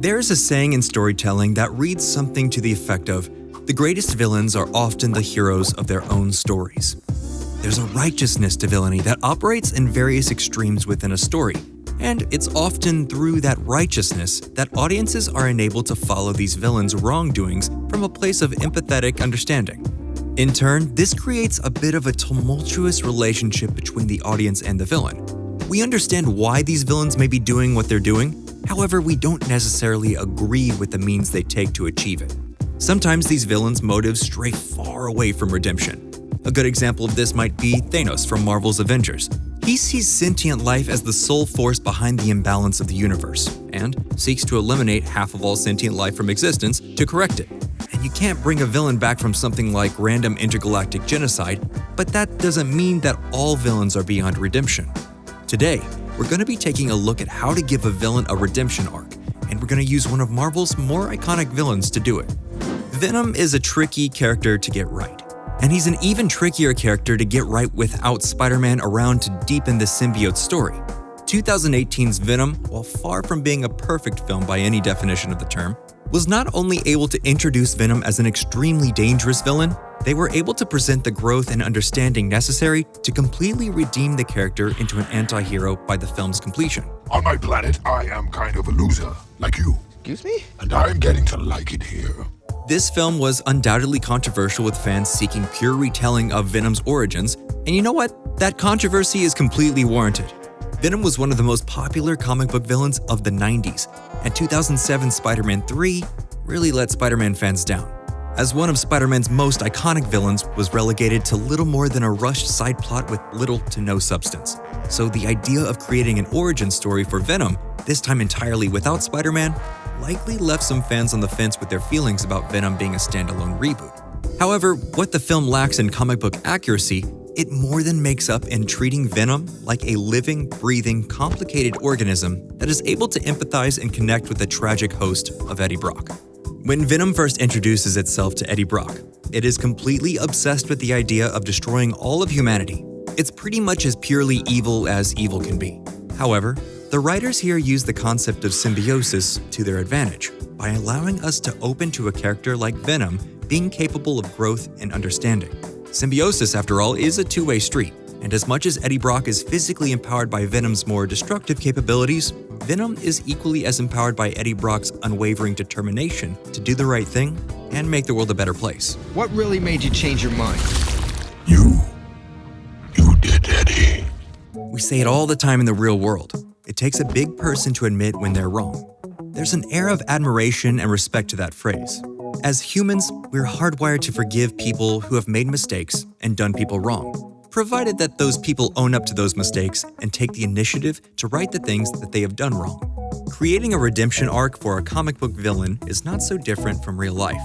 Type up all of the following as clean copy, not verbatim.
There's a saying in storytelling that reads something to the effect of, "The greatest villains are often the heroes of their own stories." There's a righteousness to villainy that operates in various extremes within a story, and it's often through that righteousness that audiences are enabled to follow these villains' wrongdoings from a place of empathetic understanding. In turn, this creates a bit of a tumultuous relationship between the audience and the villain. We understand why these villains may be doing what they're doing, however, we don't necessarily agree with the means they take to achieve it. Sometimes these villains' motives stray far away from redemption. A good example of this might be Thanos from Marvel's Avengers. He sees sentient life as the sole force behind the imbalance of the universe, and seeks to eliminate half of all sentient life from existence to correct it. And you can't bring a villain back from something like random intergalactic genocide, but that doesn't mean that all villains are beyond redemption. Today, we're going to be taking a look at how to give a villain a redemption arc, and we're going to use one of Marvel's more iconic villains to do it. Venom is a tricky character to get right. And he's an even trickier character to get right without Spider-Man around to deepen the symbiote story. 2018's Venom, while far from being a perfect film by any definition of the term, was not only able to introduce Venom as an extremely dangerous villain, they were able to present the growth and understanding necessary to completely redeem the character into an anti-hero by the film's completion. On my planet, I am kind of a loser, like you. Excuse me? And I'm getting to like it here. This film was undoubtedly controversial with fans seeking pure retelling of Venom's origins, and you know what? That controversy is completely warranted. Venom was one of the most popular comic book villains of the 90s, and 2007's Spider-Man 3 really let Spider-Man fans down, as one of Spider-Man's most iconic villains was relegated to little more than a rushed side plot with little to no substance. So the idea of creating an origin story for Venom, this time entirely without Spider-Man, likely left some fans on the fence with their feelings about Venom being a standalone reboot. However, what the film lacks in comic book accuracy, it more than makes up in treating Venom like a living, breathing, complicated organism that is able to empathize and connect with the tragic host of Eddie Brock. When Venom first introduces itself to Eddie Brock, it is completely obsessed with the idea of destroying all of humanity. It's pretty much as purely evil as evil can be. However, the writers here use the concept of symbiosis to their advantage by allowing us to open to a character like Venom being capable of growth and understanding. Symbiosis, after all, is a two-way street, and as much as Eddie Brock is physically empowered by Venom's more destructive capabilities, Venom is equally as empowered by Eddie Brock's unwavering determination to do the right thing and make the world a better place. What really made you change your mind? You did, Eddie. We say it all the time in the real world. It takes a big person to admit when they're wrong. There's an air of admiration and respect to that phrase. As humans, we're hardwired to forgive people who have made mistakes and done people wrong, provided that those people own up to those mistakes and take the initiative to right the things that they have done wrong. Creating a redemption arc for a comic book villain is not so different from real life.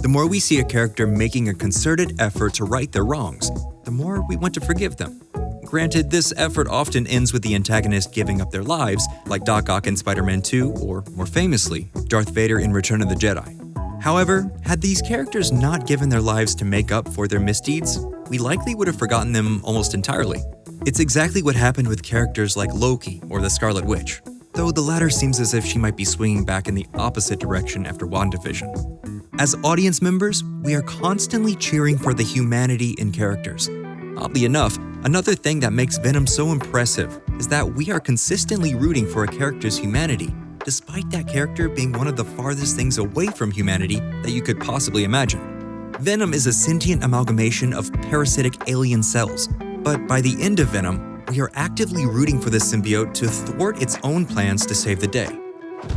The more we see a character making a concerted effort to right their wrongs, the more we want to forgive them. Granted, this effort often ends with the antagonist giving up their lives, like Doc Ock in Spider-Man 2, or more famously, Darth Vader in Return of the Jedi. However, had these characters not given their lives to make up for their misdeeds, we likely would have forgotten them almost entirely. It's exactly what happened with characters like Loki or the Scarlet Witch, though the latter seems as if she might be swinging back in the opposite direction after WandaVision. As audience members, we are constantly cheering for the humanity in characters. Oddly enough, another thing that makes Venom so impressive is that we are consistently rooting for a character's humanity, despite that character being one of the farthest things away from humanity that you could possibly imagine. Venom is a sentient amalgamation of parasitic alien cells, but by the end of Venom, we are actively rooting for the symbiote to thwart its own plans to save the day.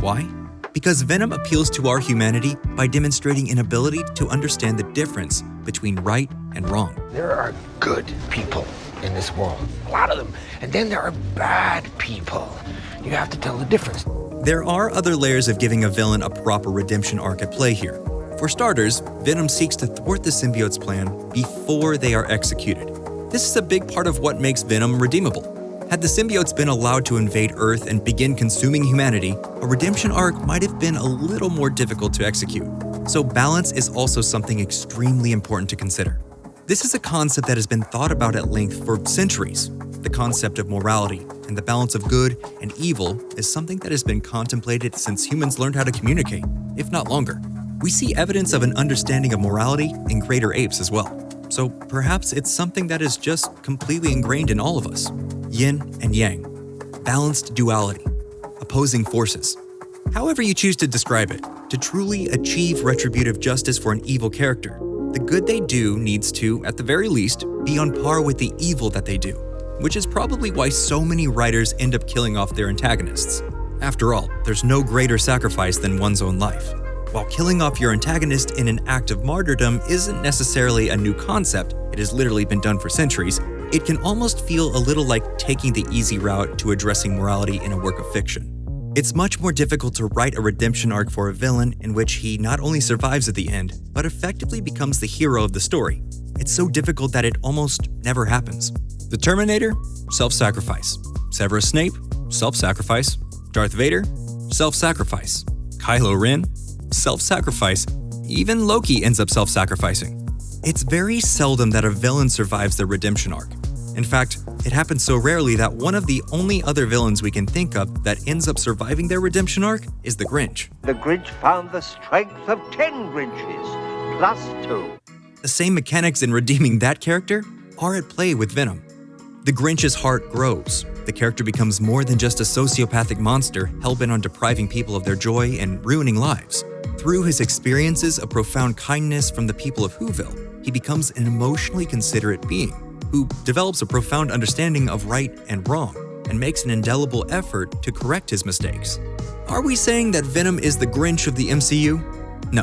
Why? Because Venom appeals to our humanity by demonstrating an ability to understand the difference between right and wrong. There are good people in this world, a lot of them, and then there are bad people. You have to tell the difference. There are other layers of giving a villain a proper redemption arc at play here. For starters, Venom seeks to thwart the symbiote's plan before they are executed. This is a big part of what makes Venom redeemable. Had the symbiotes been allowed to invade Earth and begin consuming humanity, a redemption arc might have been a little more difficult to execute. So balance is also something extremely important to consider. This is a concept that has been thought about at length for centuries. the concept of morality and the balance of good and evil is something that has been contemplated since humans learned how to communicate, if not longer. We see evidence of an understanding of morality in greater apes as well. So perhaps it's something that is just completely ingrained in all of us. Yin and yang, balanced duality, opposing forces. However you choose to describe it, to truly achieve retributive justice for an evil character, the good they do needs to, at the very least, be on par with the evil that they do, which is probably why so many writers end up killing off their antagonists. After all, there's no greater sacrifice than one's own life. While killing off your antagonist in an act of martyrdom isn't necessarily a new concept, it has literally been done for centuries, it can almost feel a little like taking the easy route to addressing morality in a work of fiction. It's much more difficult to write a redemption arc for a villain in which he not only survives at the end, but effectively becomes the hero of the story. It's so difficult that it almost never happens. The Terminator? Self-sacrifice. Severus Snape? Self-sacrifice. Darth Vader? Self-sacrifice. Kylo Ren? Self-sacrifice. Even Loki ends up self-sacrificing. It's very seldom that a villain survives their redemption arc. In fact, it happens so rarely that one of the only other villains we can think of that ends up surviving their redemption arc is the Grinch. The Grinch found the strength of 10 Grinches, plus 2. The same mechanics in redeeming that character are at play with Venom. The Grinch's heart grows. The character becomes more than just a sociopathic monster hell-bent on depriving people of their joy and ruining lives. Through his experiences of profound kindness from the people of Whoville, he becomes an emotionally considerate being who develops a profound understanding of right and wrong and makes an indelible effort to correct his mistakes. Are we saying that Venom is the Grinch of the MCU? No,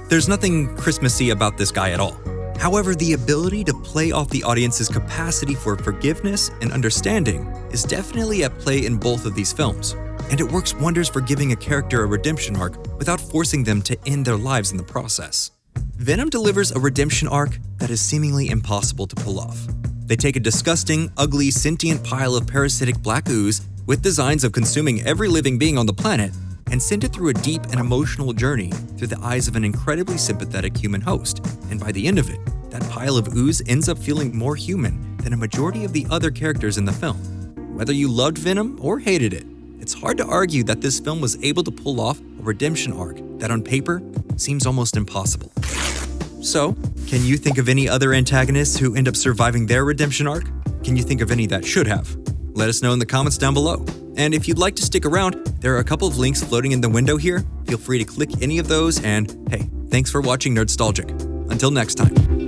there's nothing Christmassy about this guy at all. However, the ability to play off the audience's capacity for forgiveness and understanding is definitely at play in both of these films, and it works wonders for giving a character a redemption arc without forcing them to end their lives in the process. Venom delivers a redemption arc that is seemingly impossible to pull off. They take a disgusting, ugly, sentient pile of parasitic black ooze with designs of consuming every living being on the planet and send it through a deep and emotional journey through the eyes of an incredibly sympathetic human host. And by the end of it, that pile of ooze ends up feeling more human than a majority of the other characters in the film. Whether you loved Venom or hated it, it's hard to argue that this film was able to pull off a redemption arc that on paper seems almost impossible. So, can you think of any other antagonists who end up surviving their redemption arc? Can you think of any that should have? Let us know in the comments down below. And if you'd like to stick around, there are a couple of links floating in the window here. Feel free to click any of those, and hey, thanks for watching Nerdstalgic. Until next time.